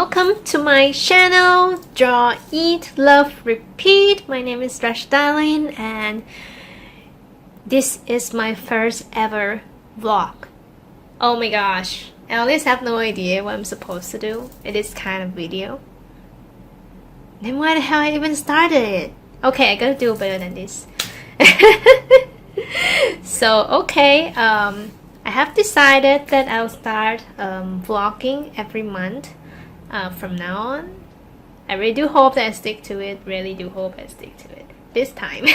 welcome to my channel, Draw, Eat, Love, Repeat. My name is Rachta Lin and this is my first ever vlog. Oh my gosh, I always have no idea what I'm supposed to do in this kind of video. Then why the hell I even started it? Okay, I gotta do better than this. I have decided that I'll start vlogging every month from now on. I really do hope that I stick to it. Really do hope I stick to it this time.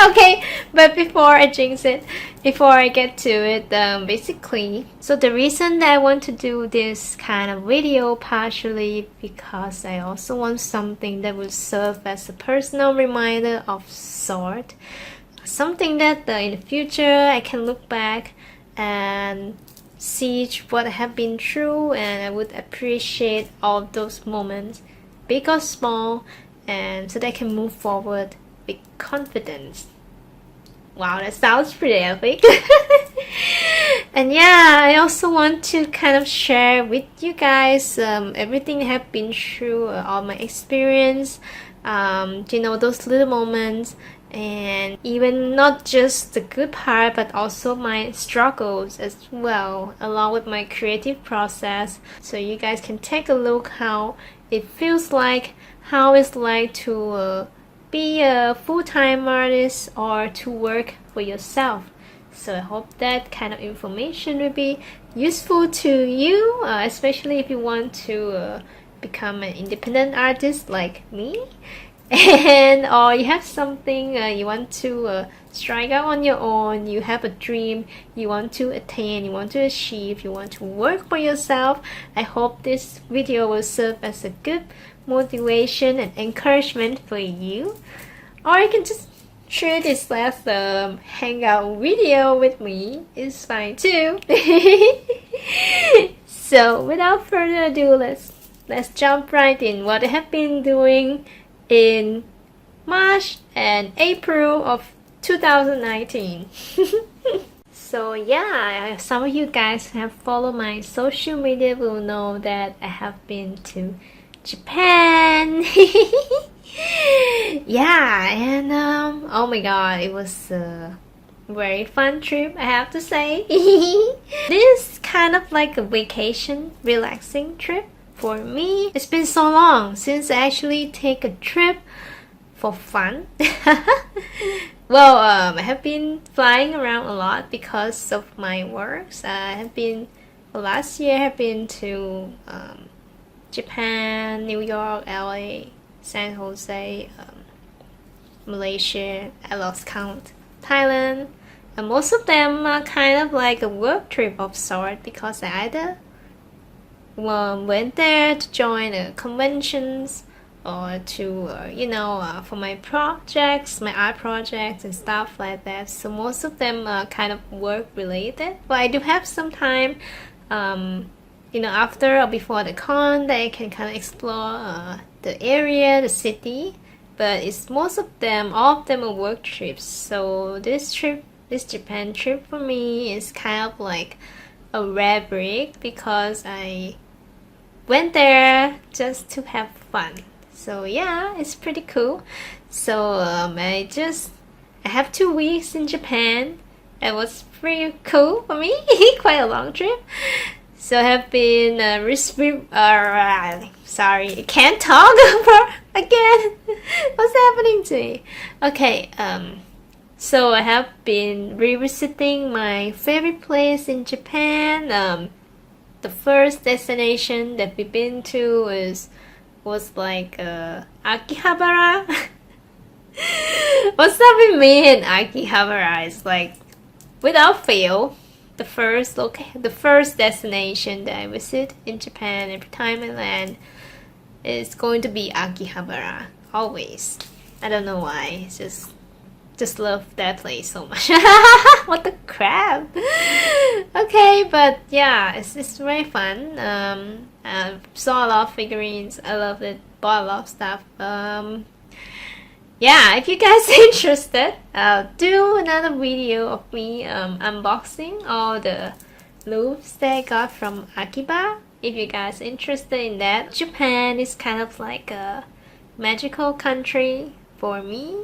Okay, but before I jinx it, before I get to it, basically, so the reason that I want to do this kind of video partially because I also want something that will serve as a personal reminder of sort. Something that in the future I can look back and see what I have been through, and I would appreciate all those moments, big or small, and so that I can move forward with confidence. Wow, that sounds pretty epic. And yeah, I also want to kind of share with you guys everything I have been through, all my experience, those little moments, and even not just the good part but also my struggles as well, along with my creative process, so you guys can take a look how it feels like, how it's like to be a full-time artist or to work for yourself. So I hope that kind of information will be useful to you, especially if you want to become an independent artist like me, and or you have something you want to strike out on your own, you have a dream you want to attain, you want to achieve, you want to work for yourself. I hope this video will serve as a good motivation and encouragement for you, or you can just treat this as a hangout video with me, it's fine too. So without further ado, let's jump right in what I have been doing in March and April of 2019. So yeah, some of you guys who have followed my social media will know that I have been to Japan. Yeah, and oh my god, it was a very fun trip, I have to say. This is kind of like a vacation, relaxing trip for me. It's been so long since I actually take a trip for fun. Well, I have been flying around a lot because of my works. Last year I have been to Japan, New York, LA, San Jose, Malaysia, I lost count, Thailand, and most of them are kind of like a work trip of sort because I either went there to join conventions or to for my projects, my art projects and stuff like that. So most of them are kind of work related, but I do have some time after or before the con that I can kind of explore the area, the city, but all of them are work trips. So this Japan trip for me is kind of like a rare break because I went there just to have fun. So yeah, it's pretty cool. So I have 2 weeks in Japan. It was pretty cool for me. Quite a long trip. So I have been sorry, I can't talk again. What's happening to me? Okay, so I have been revisiting my favorite place in Japan. The first destination that we've been to was like Akihabara. What's that with me in Akihabara? It's like without fail the first destination that I visit in Japan every time I land is going to be Akihabara, always. I don't know why, it's just love that place so much. What the crap. Okay, but yeah, it's very fun. I saw a lot of figurines, I loved it, bought a lot of stuff. Yeah, if you guys are interested, I'll do another video of me unboxing all the loops that I got from Akiba if you guys are interested in that. Japan is kind of like a magical country for me.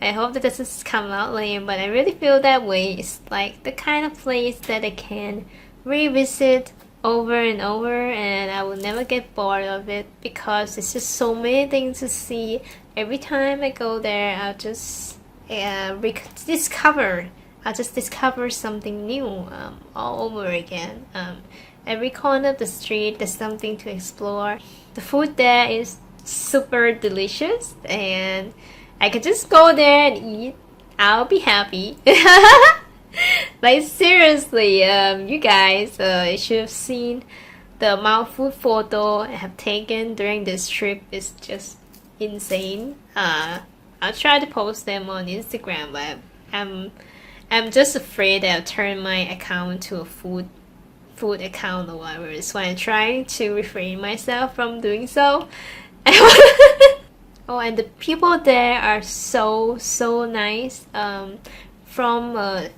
I hope that doesn't come out lame, but I really feel that way. It's like the kind of place that I can revisit over and over, and I will never get bored of it because it's just so many things to see. Every time I go there, I'll just discover something new all over again. Every corner of the street, there's something to explore. The food there is super delicious, and I could just go there and eat. I'll be happy. Like seriously, you guys, you should have seen the amount of food photo I have taken during this trip. Is just insane. I'll try to post them on Instagram, but I'm just afraid that I'll turn my account to a food account or whatever. So I'm trying to refrain myself from doing so. Oh, and the people there are so nice. From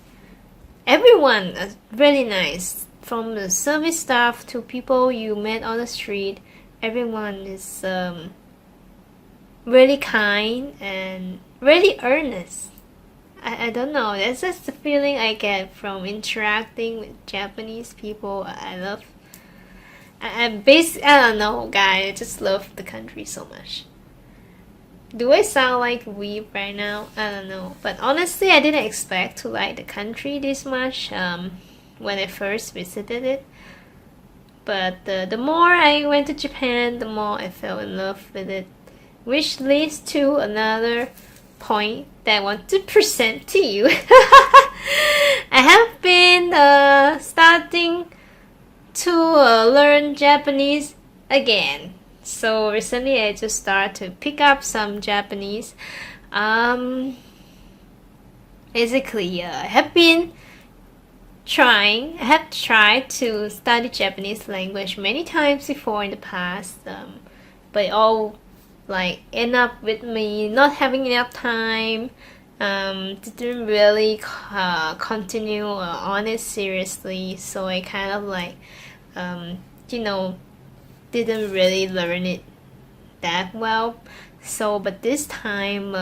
everyone is really nice. From the service staff to people you met on the street, everyone is really kind and really earnest. I don't know, that's just the feeling I get from interacting with Japanese people. I don't know, guys, I just love the country so much. Do I sound like a weeb right now? I don't know. But honestly, I didn't expect to like the country this much when I first visited it. But the more I went to Japan, the more I fell in love with it. Which leads to another point that I want to present to you. I have been starting to learn Japanese again. So recently I just started to pick up some Japanese. Basically, I have tried to study Japanese language many times before in the past, but it all like end up with me not having enough time. Didn't really continue on it seriously, so I kind of like didn't really learn it that well. So but this time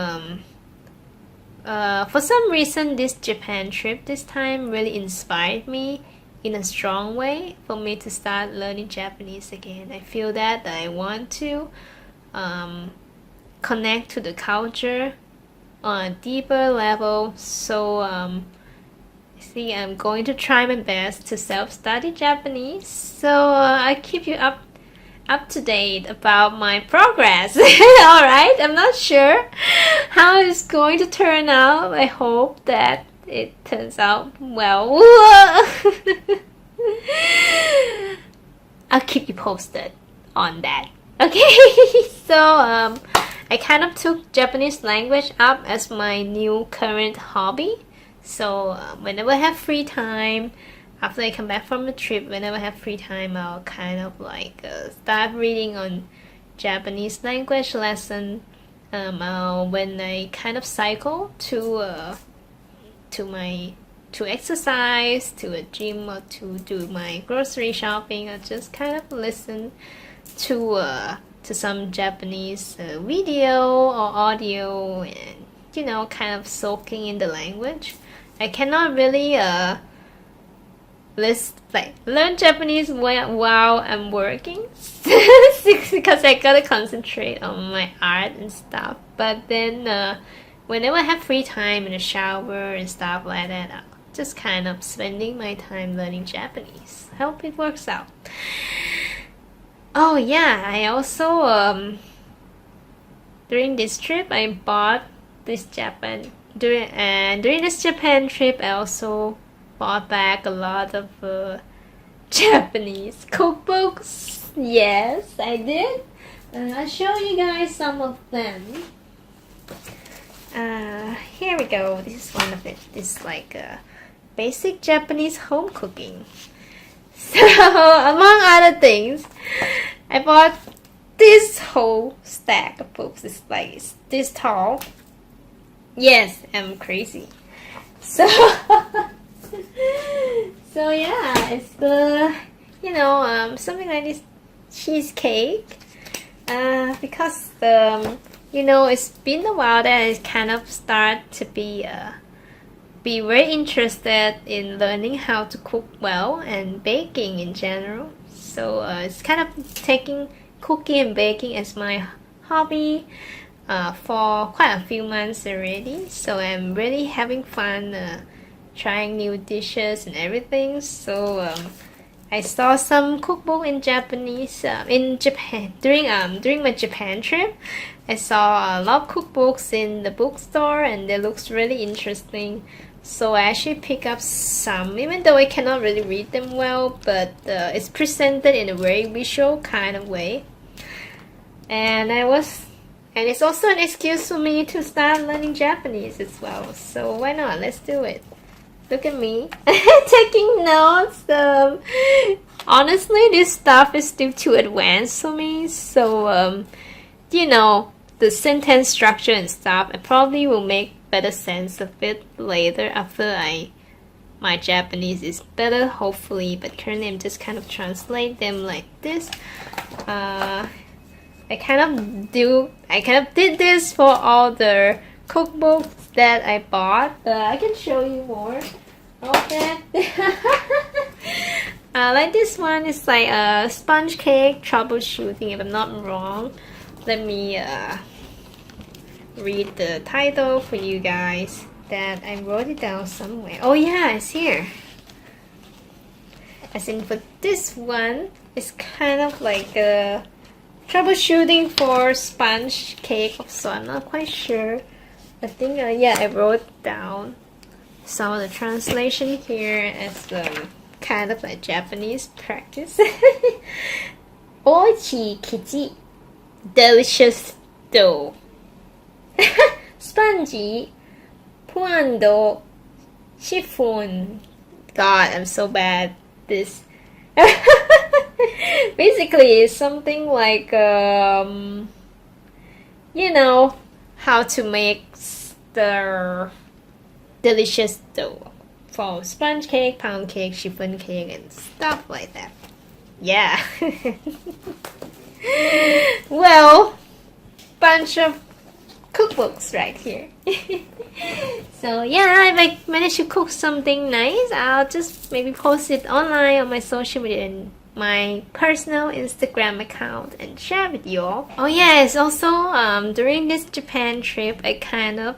for some reason this Japan trip this time really inspired me in a strong way for me to start learning Japanese again. I feel that I want to connect to the culture on a deeper level. So I'm going to try my best to self-study Japanese, so I keep you up to date about my progress. Alright, I'm not sure how it's going to turn out. I hope that it turns out well. I'll keep you posted on that. Okay, so I kind of took Japanese language up as my new current hobby. So whenever I have free time, after I come back from the trip, whenever I have free time, I'll kind of like start reading on Japanese language lesson. When I kind of cycle to exercise, to a gym, or to do my grocery shopping, I just kind of listen to some Japanese video or audio, and kind of soaking in the language. I cannot really learn Japanese while I'm working because I gotta concentrate on my art and stuff. But then whenever I have free time in the shower and stuff like that, I'm just kind of spending my time learning Japanese. Hope it works out. Oh yeah, I also during this trip I bought this during this Japan trip I also bought back a lot of Japanese cookbooks. Yes, I did. I'll show you guys some of them. Here we go. This is one of it. This is like basic Japanese home cooking. So among other things, I bought this whole stack of books. It's like this tall. Yes, I'm crazy. So so yeah, it's the something like this cheesecake. Because it's been a while that I kind of start to be very interested in learning how to cook well and baking in general. So it's kind of taking cooking and baking as my hobby for quite a few months already. So I'm really having fun trying new dishes and everything. So I saw some cookbook in Japanese in Japan during my Japan trip. I saw a lot of cookbooks in the bookstore and they looks really interesting. So I actually pick up some, even though I cannot really read them well, but it's presented in a very visual kind of way. And it's also an excuse for me to start learning Japanese as well. So why not? Let's do it. Look at me taking notes. Honestly, this stuff is still too advanced for me. So the sentence structure and stuff, I probably will make better sense of it later after my Japanese is better, hopefully. But currently I'm just kind of translate them like this. I kind of did this for all the cookbooks that I bought. I can show you more of that. Like this one is like a sponge cake troubleshooting, if I'm not wrong. Let me read the title for you guys. That I wrote it down somewhere. Oh yeah, it's here. As in for this one, it's kind of like a troubleshooting for sponge cake, so I'm not quite sure. I think I wrote down some of the translation here as kind of like Japanese practice. Oichi kiji, delicious dough. Spongy, puando, chiffon. God, I'm so bad. This basically it's something like how to make the delicious dough for sponge cake, pound cake, chiffon cake, and stuff like that. Yeah. Well, bunch of cookbooks right here. So yeah, if I manage to cook something nice, I'll just maybe post it online on my social media and my personal Instagram account and share with you all. Oh yeah, it's also during this Japan trip I kind of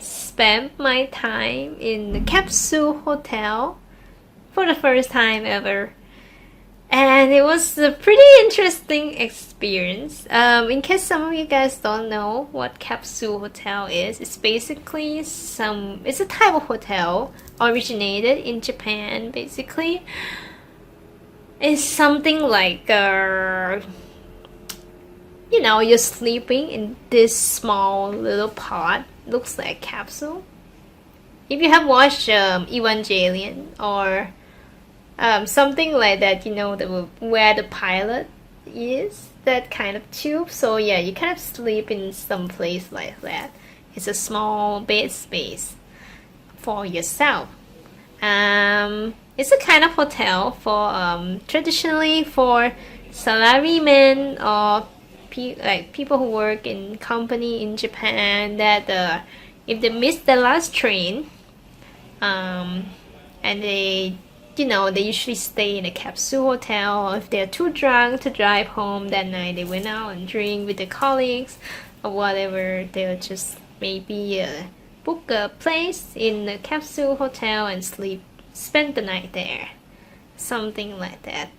spent my time in the capsule hotel for the first time ever. And it was a pretty interesting experience. In case some of you guys don't know what capsule hotel is, it's basically it's a type of hotel originated in Japan. Basically, it's something like you're sleeping in this small little pod. Looks like a capsule. If you have watched Evangelion or something like that, where the pilot is, that kind of tube. So yeah, you kind of sleep in some place like that. It's a small bed space for yourself. It's a kind of hotel for traditionally for salarymen or people who work in company in Japan that if they miss the last train, and they usually stay in a capsule hotel, or if they're too drunk to drive home that night, they went out and drink with their colleagues or whatever, they'll just maybe book a place in the capsule hotel and spend the night there. Something like that.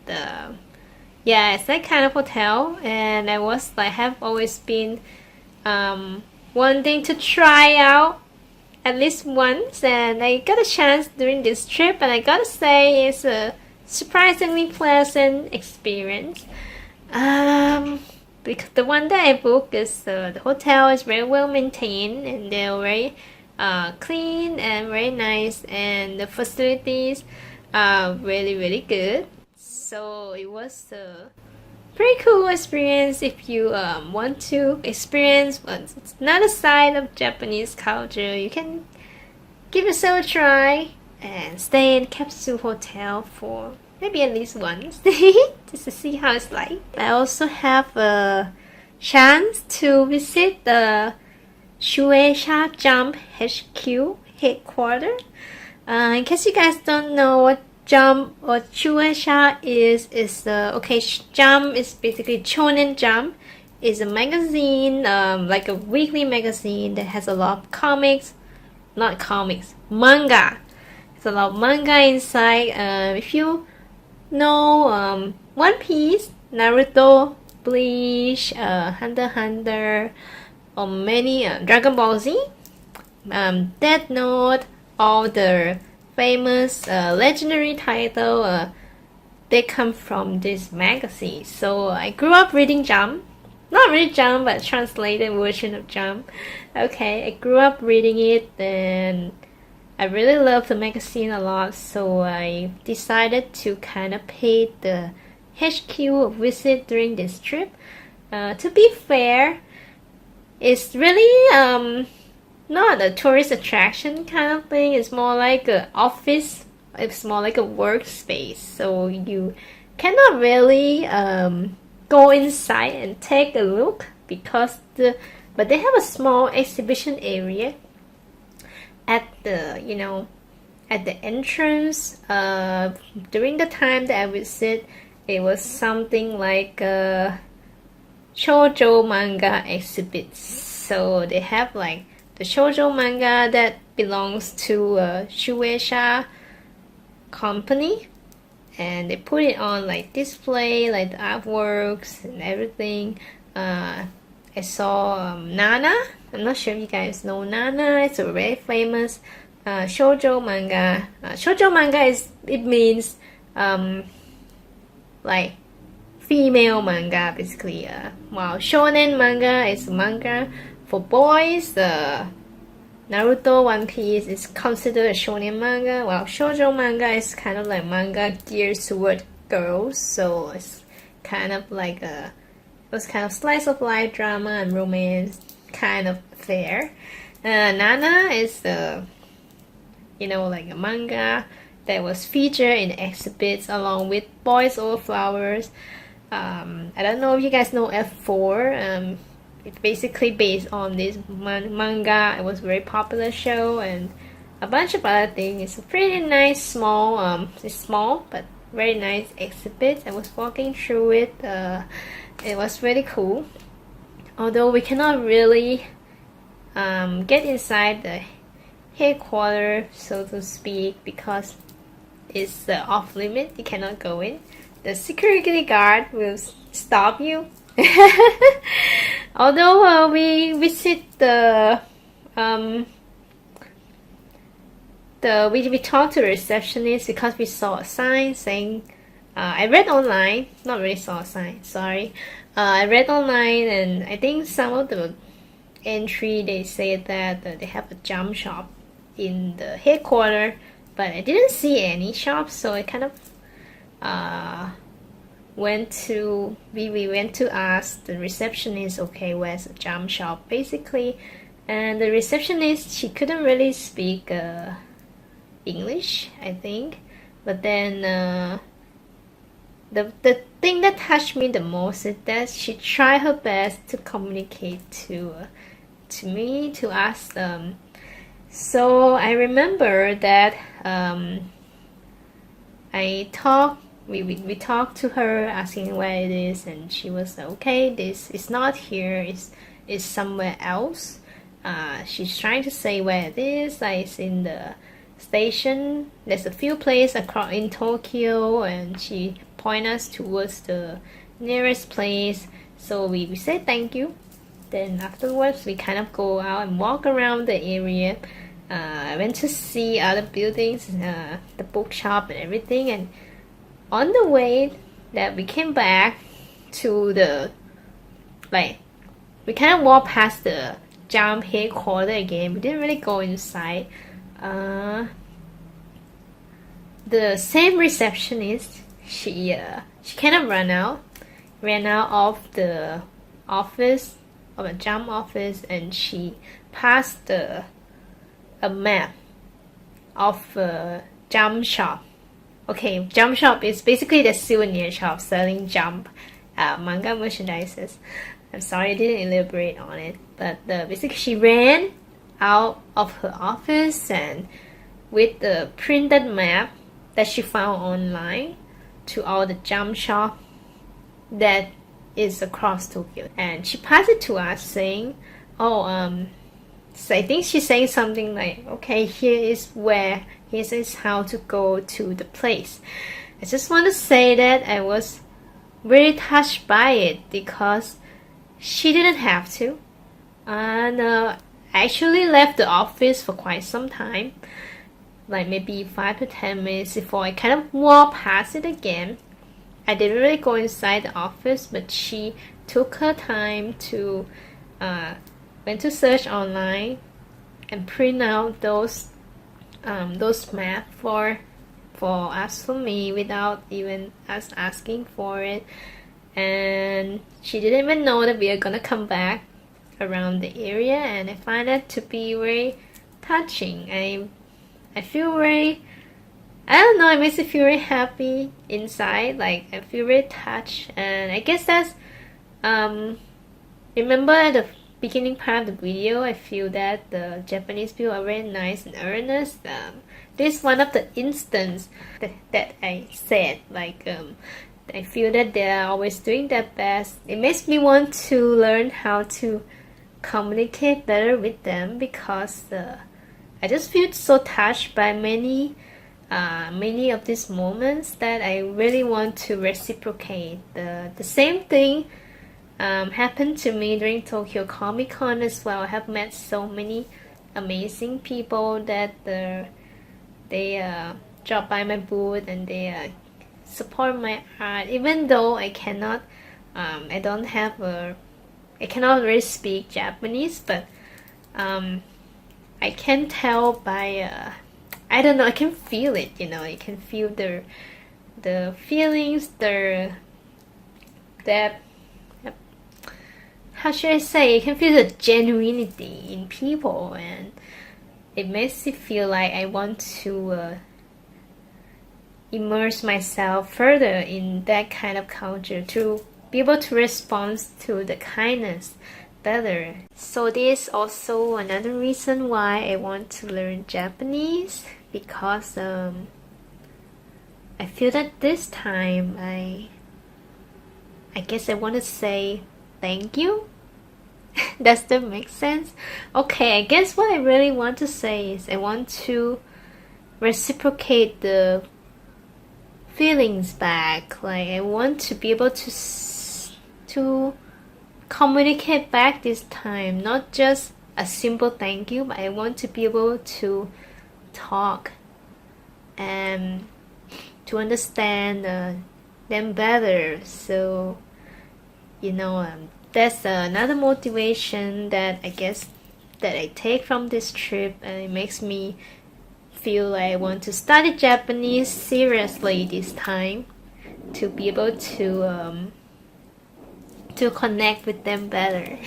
Yeah, it's that kind of hotel, and I have always been wanting to try out at least once, and I got a chance during this trip, and I gotta say it's a surprisingly pleasant experience. Because the one that I booked is the hotel is very well maintained, and they're very clean and very nice, and the facilities are really, really good. So it was a pretty cool experience if you want to experience another side of Japanese culture. You can give yourself a try and stay in capsule hotel for maybe at least once, just to see how it's like. I also have a chance to visit the Shueisha Jump HQ headquarters. In case you guys don't know what Jump or Shueisha is okay, Jump is basically Shonen Jump. It's a magazine, like a weekly magazine that has a lot of comics, not comics, manga. There's a lot of manga inside. If you know One Piece, Naruto, Bleach, Hunter x Hunter, or many Dragon Ball Z, Death Note, all the famous legendary title, they come from this magazine. So I grew up reading Jump. Not really Jump, but translated version of Jump. Okay, I grew up reading it, and I really love the magazine a lot, so I decided to kind of pay the HQ a visit during this trip. To be fair, it's really not a tourist attraction kind of thing. It's more like an office. It's more like a workspace. So you cannot really go inside and take a look but they have a small exhibition area at the at the entrance. During the time that I visit, it was something like shoujo manga exhibits. So they have like the shoujo manga that belongs to Shueisha company, and they put it on like display, like the artworks and everything. I saw Nana. I'm not sure if you guys know Nana. It's a very famous shoujo manga. Shoujo manga means like female manga basically. While shonen manga is manga for boys. Naruto, One Piece is considered a shonen manga, while shoujo manga is kind of like manga geared toward girls. So it's kind of like it was kind of slice of life drama and romance kind of affair. Nana is like a manga that was featured in exhibits along with Boys Over Flowers. I don't know if you guys know F4. It's basically based on this manga. It was a very popular show and a bunch of other things. It's a pretty nice small, it's small but very nice exhibit. I was walking through it. It was really cool. Although we cannot really get inside the headquarters, so to speak, because it's off limit. You cannot go in. The security guard will stop you. Although we visit we talked to the receptionist because we saw a sign saying I read online, not really saw a sign, sorry. I read online, and I think some of the entry they said that they have a jump shop in the headquarters, but I didn't see any shops, so I kind of we went to ask the receptionist, okay, where's the jump shop basically, and the receptionist, she couldn't really speak English, I think, but then the thing that touched me the most is that she tried her best to communicate to me, to ask them. So I remember that we talked to her asking where it is, and she was like, okay, this is not here, it's somewhere else. She's trying to say where it is, like it's in the station. There's a few places across in Tokyo, and she pointed us towards the nearest place. So we said thank you. Then afterwards we kind of go out and walk around the area. I went to see other buildings, the bookshop and everything, and on the way that we came back to we kind of walked past the Jump headquarters again. We didn't really go inside. The same receptionist, she kind of ran out of the office, of a Jump office, and she passed a map of a Jump shop Okay, Jump Shop is basically the souvenir shop selling Jump manga merchandises. I'm sorry I didn't elaborate on it, but basically she ran out of her office and with the printed map that she found online to all the Jump Shop that is across Tokyo, and she passed it to us saying, so I think she's saying something like, okay, here's how to go to the place. I just want to say that I was very touched by it because she didn't have to. And I actually left the office for quite some time, like maybe 5 to 10 minutes before I kind of walked past it again. I didn't really go inside the office, but she took her time to went to search online and print out those maps for us, for me, without even us asking for it. And she didn't even know that we are gonna come back around the area, and I find that to be very touching. I feel very, I don't know, it makes me feel very happy inside. Like I feel very touched, and I guess that's remember at the beginning part of the video, I feel that the Japanese people are very nice and earnest. This is one of the instances that I said, like I feel that they are always doing their best. It makes me want to learn how to communicate better with them, because I just feel so touched by many of these moments that I really want to reciprocate. The same thing happened to me during Tokyo Comic Con as well. I have met so many amazing people that they drop by my booth and they support my art, even though I cannot I cannot really speak Japanese, but I can tell by I don't know, I can feel it, you know, I can feel the feelings, that how should I say, you can feel the genuinity in people, and it makes me feel like I want to immerse myself further in that kind of culture to be able to respond to the kindness better. So this is also another reason why I want to learn Japanese, because I feel that this time I guess I want to say thank you. Does that make sense? Okay, I guess what I really want to say is I want to reciprocate the feelings back. Like I want to be able to communicate back this time, not just a simple thank you, but I want to be able to talk and to understand them better. So you know, that's another motivation that I guess that I take from this trip, and it makes me feel like I want to study Japanese seriously this time to be able to connect with them better.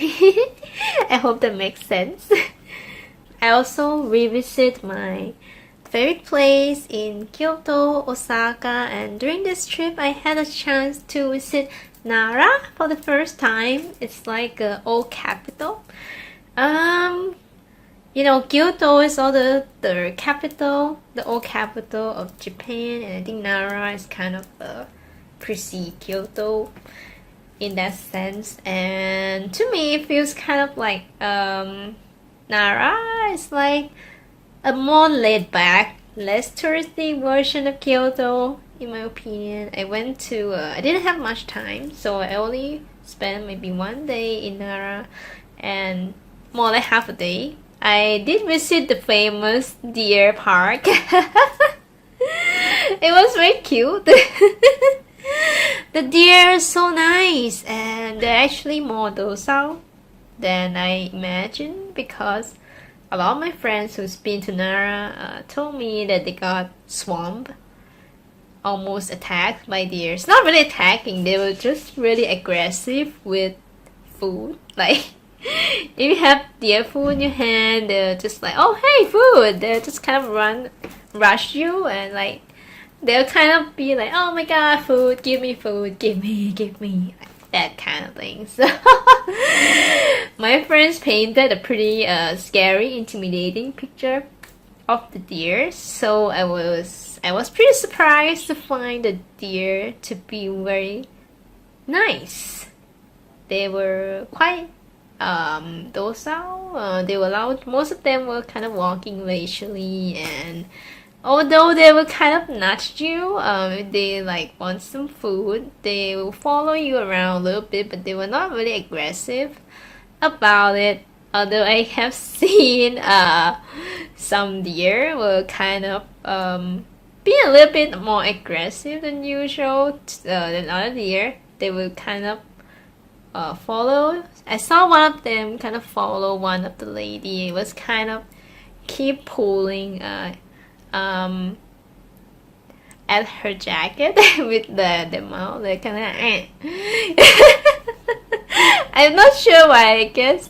I hope that makes sense. I also revisit my favorite place in Kyoto, Osaka, and during this trip I had a chance to visit Nara for the first time. It's like an old capital. You know, Kyoto is all the capital, the old capital of Japan, and I think Nara is kind of pre Kyoto in that sense. And to me, it feels kind of like Nara is like a more laid back, less touristy version of Kyoto, in my opinion. I went to, I didn't have much time, so I only spent maybe 1 day in Nara and more like half a day. I did visit the famous deer park. It was very cute. The deer are so nice, and they're actually more docile than I imagined, because a lot of my friends who's been to Nara told me that they got swamped, almost attacked by deers. Not really attacking, they were just really aggressive with food. Like, if you have deer food in your hand, they're just like, oh hey, food! They'll just kind of rush you and like they'll kind of be like, oh my god, food, give me, give me, like that kind of thing. So my friends painted a pretty scary, intimidating picture of the deer. So I was pretty surprised to find the deer to be very nice. They were quite docile. They were loud. Most of them were kind of walking leisurely, and although they will kind of nudge you, if they like want some food, they will follow you around a little bit, but they were not really aggressive about it. Although I have seen some deer were kind of being a little bit more aggressive than usual than other deer. They will kind of follow. I saw one of them kind of follow one of the lady. It was kind of keep pulling at her jacket with the mouth. They kind of. I'm not sure why. I guess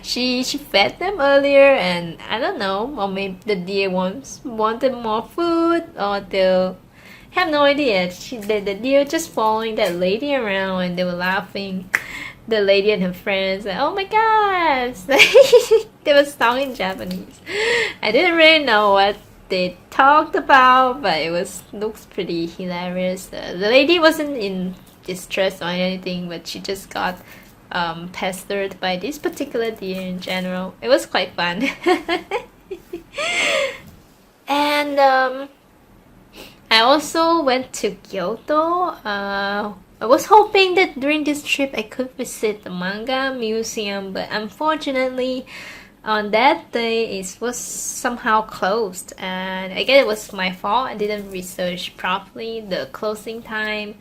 she fed them earlier, and I don't know. Or maybe the deer wanted more food, or they'll have no idea. The deer just following that lady around, and they were laughing. The lady and her friends, like, oh my god! They were talking Japanese. I didn't really know what they talked about, but looks pretty hilarious. The lady wasn't in distress or anything, but she just got pestered by this particular deer in general. It was quite fun. And I also went to Kyoto. I was hoping that during this trip I could visit the manga museum, but unfortunately on that day it was somehow closed, and I guess it was my fault. I didn't research properly the closing time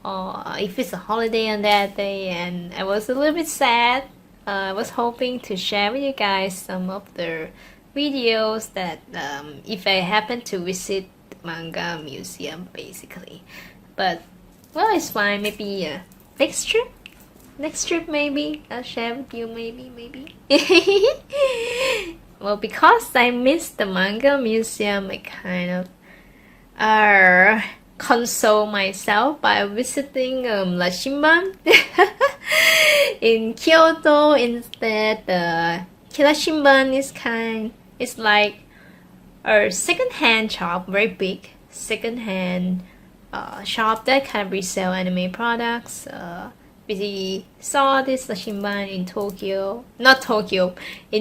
or if it's a holiday on that day, and I was a little bit sad. I was hoping to share with you guys some of the videos that if I happen to visit the manga museum basically. But well, it's fine. Maybe next trip maybe I'll share with you. Maybe. Well, because I missed the manga museum, I kind of console myself by visiting La Shinban in Kyoto instead. La Shinban is like a second-hand shop, very big second-hand shop that kind of resell anime products. We saw this Shinban in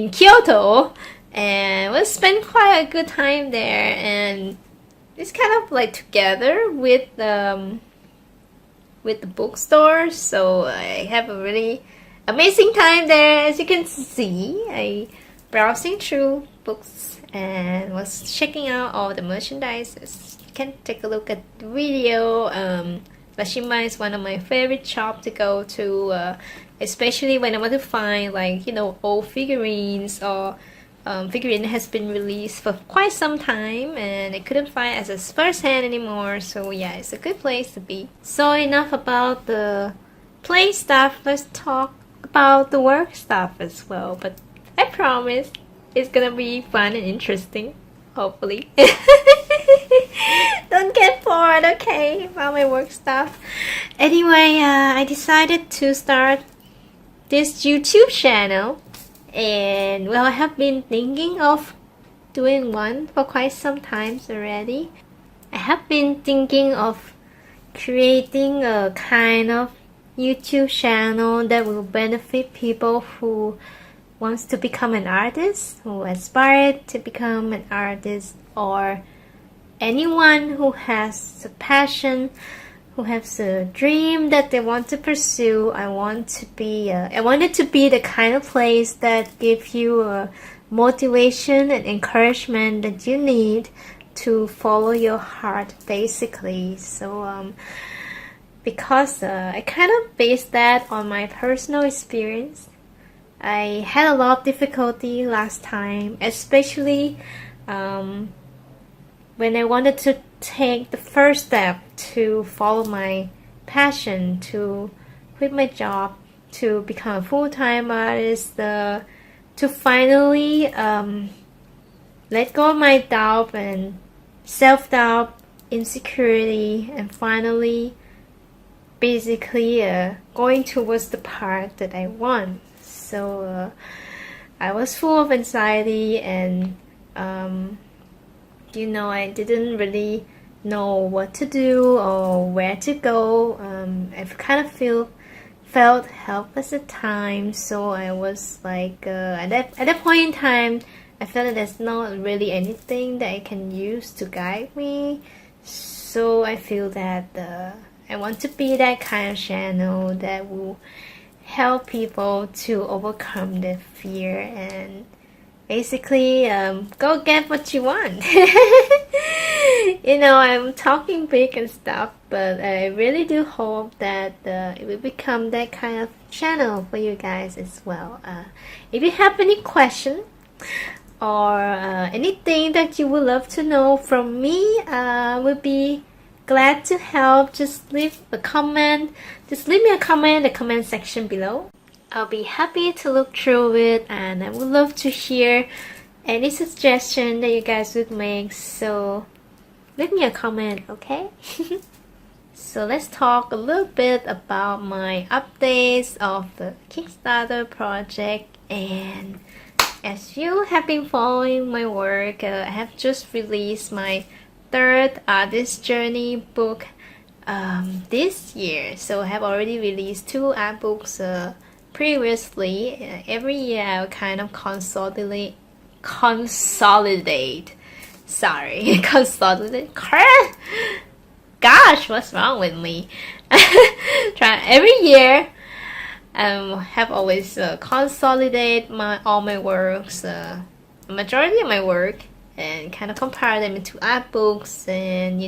Kyoto, and we spent quite a good time there. And it's kind of like together with the bookstore, so I have a really amazing time there. As you can see, I browsing through books and was checking out all the merchandise. Can take a look at the video. La Shinban is one of my favorite shops to go to, especially when I want to find old figurines or figurine has been released for quite some time and I couldn't find as a first hand anymore. So yeah, it's a good place to be. So enough about the play stuff. Let's talk about the work stuff as well. But I promise it's gonna be fun and interesting. Hopefully. Don't get bored, okay, about my work stuff. Anyway, I decided to start this YouTube channel, and well, I have been thinking of doing one for quite some time already. I have been thinking of creating a kind of YouTube channel that will benefit people who wants to become an artist, who aspire to become an artist, or anyone who has a passion, who has a dream that they want to pursue. I want it to be the kind of place that gives you a motivation and encouragement that you need to follow your heart, basically. So because I kind of based that on my personal experience. I had a lot of difficulty last time, especially when I wanted to take the first step to follow my passion, to quit my job, to become a full-time artist, to finally let go of my doubt and self-doubt, insecurity, and finally basically going towards the part that I want. So I was full of anxiety, and I didn't really know what to do or where to go. I kind of felt helpless at times, so I was like at that point in time I felt that there's not really anything that I can use to guide me. So I feel that I want to be that kind of channel that will help people to overcome their fear and basically go get what you want. I'm talking big and stuff, but I really do hope that it will become that kind of channel for you guys as well. If you have any question or anything that you would love to know from me, would be glad to help. Just leave a comment. Just leave me a comment in the comment section below. I'll be happy to look through it, and I would love to hear any suggestion that you guys would make. So leave me a comment, okay? So let's talk a little bit about my updates of the Kickstarter project. And as you have been following my work, I have just released my third artist journey book this year. So I have already released 2 art books previously. Every year I'll kind of consolidate. Gosh, what's wrong with me? Every year have always consolidate all my works, majority of my work, and kind of compare them into art books. And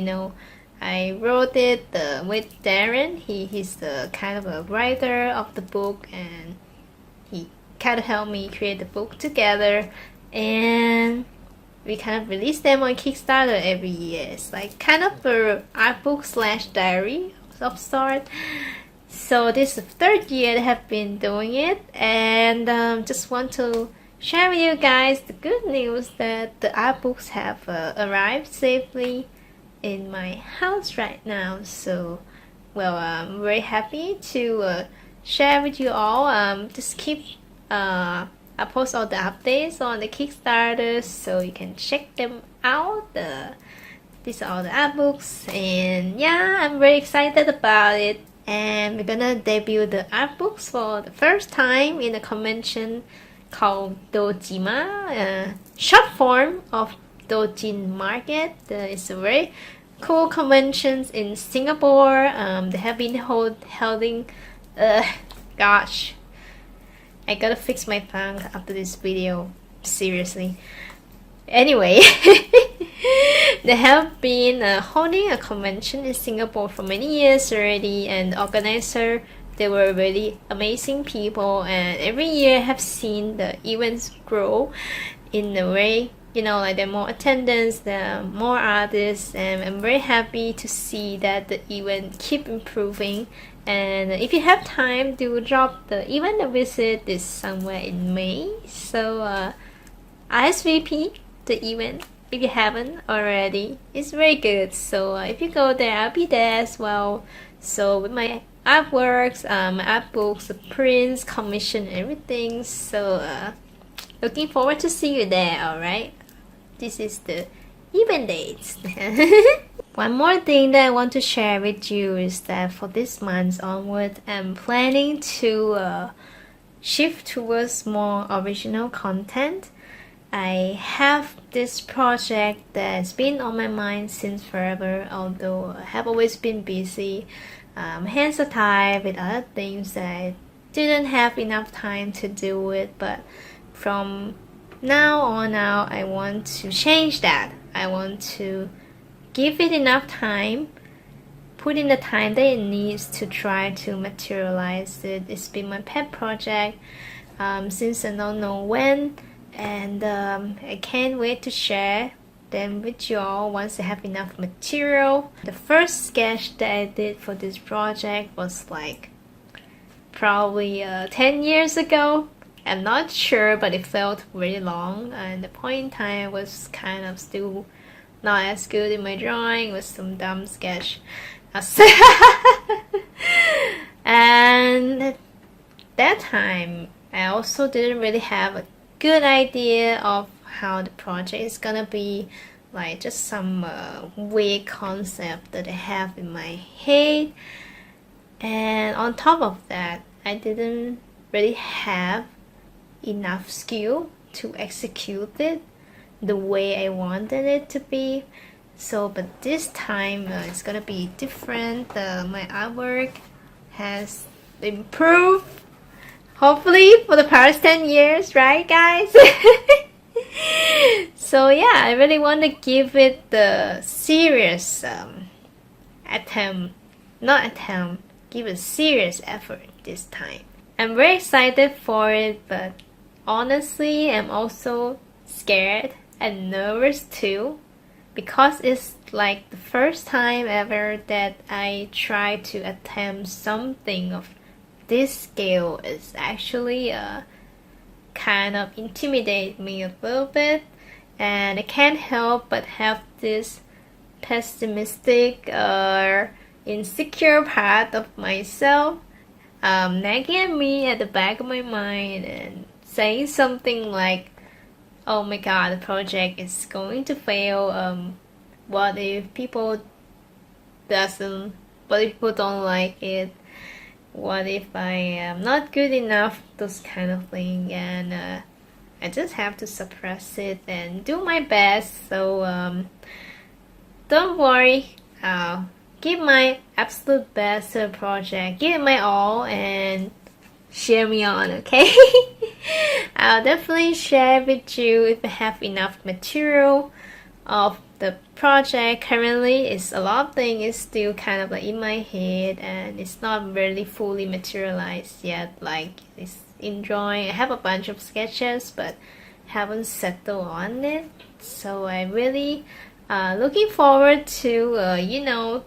I wrote it with Darren. He's the kind of a writer of the book, and he kind of helped me create the book together. And we kind of release them on Kickstarter every year. It's like kind of a art book / diary of sort. So this is the 3rd year that I have been doing it, and just want to share with you guys the good news that the art books have arrived safely in my house right now. So I'm very happy to share with you all. Just keep I post all the updates on the Kickstarter, so you can check them out. These are all the art books, and yeah, I'm very excited about it. And we're gonna debut the art books for the first time in a convention called Dojima, short form of Dojin Market. It's a very cool convention in Singapore. They have been holding. Gosh, I gotta fix my tongue after this video. Seriously. Anyway, they have been holding a convention in Singapore for many years already, and the organizer, they were really amazing people, and every year I have seen the events grow in a way, like there are more attendance, there are more artists, and I'm very happy to see that the event keep improving. And if you have time, do drop the event a visit this somewhere in May. So RSVP the event if you haven't already. It's very good. So if you go there, I'll be there as well. So with my artworks, my art books, the prints, commission, everything. So looking forward to see you there. Alright, this is the event dates. One more thing that I want to share with you is that for this month onward, I'm planning to shift towards more original content. I have this project that's been on my mind since forever, although I have always been busy. Hands are tied with other things that I didn't have enough time to do it. But from now on out, I want to change that. I want to give it enough time, put in the time that it needs to try to materialize it. It's been my pet project since I don't know when, and I can't wait to share them with you all once I have enough material. The first sketch that I did for this project was like probably 10 years ago. I'm not sure, but it felt really long, and the point in time was kind of still not as good in my drawing, with some dumb sketch. And at that time, I also didn't really have a good idea of how the project is gonna be, like just some vague concept that I have in my head. And on top of that, I didn't really have enough skill to execute it the way I wanted it to be. So, but this time it's gonna be different. My artwork has improved, hopefully, for the past 10 years, right, guys? So yeah, I really want to give it the serious give a serious effort this time. I'm very excited for it, but honestly, I'm also scared and nervous too, because it's like the first time ever that I try to attempt something of this scale. Is actually kind of intimidate me a little bit, and I can't help but have this pessimistic or insecure part of myself nagging at me at the back of my mind and saying something like, oh my god, the project is going to fail. What if people don't like it? What if I am not good enough? Those kind of thing. And I just have to suppress it and do my best. So don't worry, I'll give my absolute best to the project, give it my all, and share me on, okay? I'll definitely share with you if I have enough material of the project. Currently, it's a lot of things is still kind of like in my head, and it's not really fully materialized yet. Like, it's in drawing. I have a bunch of sketches, but haven't settled on it. So I really looking forward to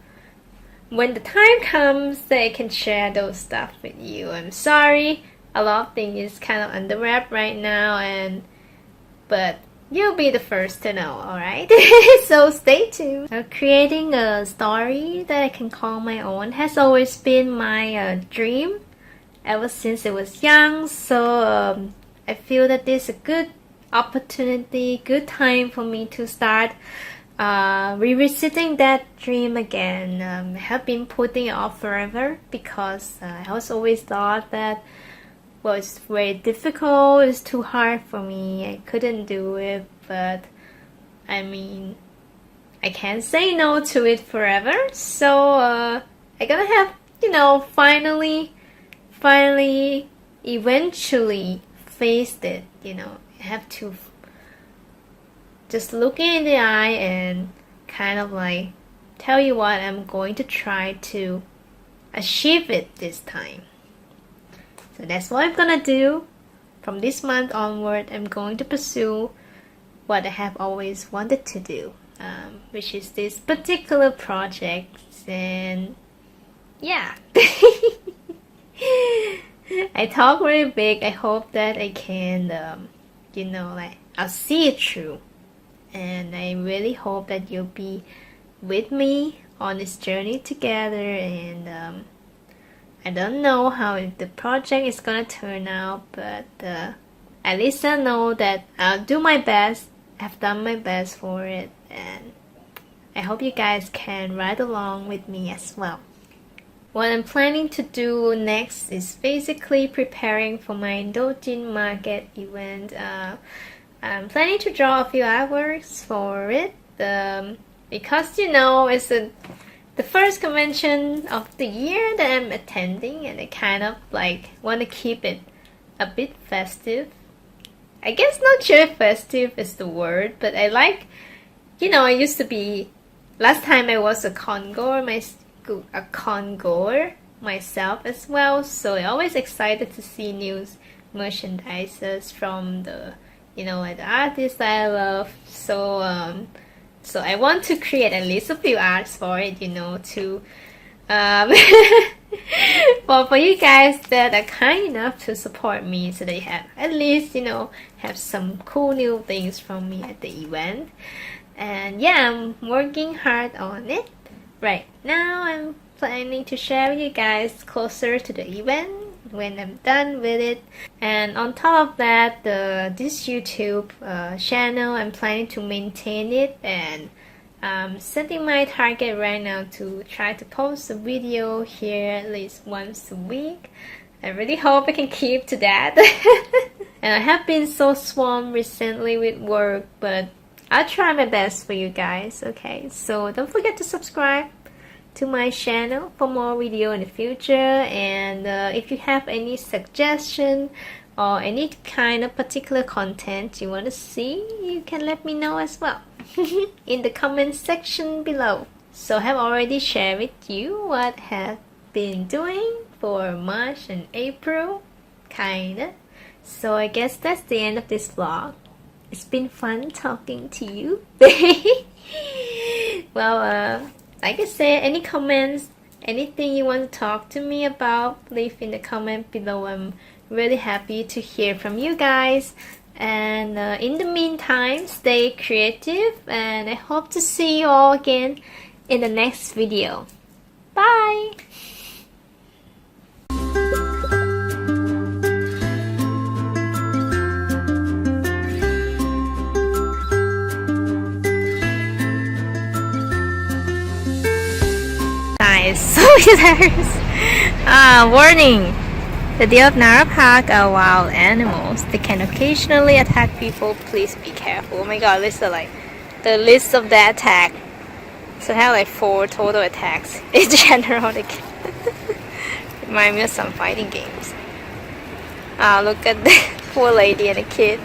when the time comes that I can share those stuff with you. I'm sorry, a lot of things is kind of under wrap right now, but you'll be the first to know, alright? So stay tuned. Creating a story that I can call my own has always been my dream ever since I was young. So I feel that this is a good opportunity, good time for me to start revisiting that dream again. I have been putting it off forever because I was always thought that, well, it's very difficult, it's too hard for me, I couldn't do it. But I mean, I can't say no to it forever. So I gotta have, finally, eventually faced it. I have to just look in the eye and kind of like tell you what, I'm going to try to achieve it this time. So that's what I'm gonna do. From this month onward, I'm going to pursue what I have always wanted to do, which is this particular project. And yeah, I talk very big. I hope that I can, I'll see it through. And I really hope that you'll be with me on this journey together. And I don't know how the project is gonna turn out, but at least I know that I'll do my best. I've done my best for it, and I hope you guys can ride along with me as well. What I'm planning to do next is basically preparing for my Dojin market event. I'm planning to draw a few artworks for it, because it's the first convention of the year that I'm attending, and I kind of like want to keep it a bit festive. I guess not sure if festive is the word, but I like, I used to be, last time I was a con-goer myself as well, so I'm always excited to see new merchandises from the, like the artists that I love. So I want to create at least a few arts for it, to for you guys that are kind enough to support me, so that you have at least, have some cool new things from me at the event. And yeah, I'm working hard on it. Right now, I'm planning to share with you guys closer to the event when I'm done with it. And on top of that, this YouTube channel, I'm planning to maintain it, and setting my target right now to try to post a video here at least once a week. I really hope I can keep to that. And I have been so swamped recently with work, but I'll try my best for you guys, okay? So don't forget to subscribe to my channel for more video in the future. And if you have any suggestion or any kind of particular content you want to see, you can let me know as well in the comment section below. So I have already shared with you what I have been doing for March and April, kinda. So I guess that's the end of this vlog. It's been fun talking to you. Well, like I said, any comments, anything you want to talk to me about, leave in the comment below. I'm really happy to hear from you guys. And in the meantime, stay creative, and I hope to see you all again in the next video. Bye! Guys, so hilarious. Warning! The deer of Nara Park are wild animals. They can occasionally attack people. Please be careful. Oh my god, this is like the list of the attack. So I have like 4 total attacks in general. Remind me of some fighting games. Look at the poor lady and the kid.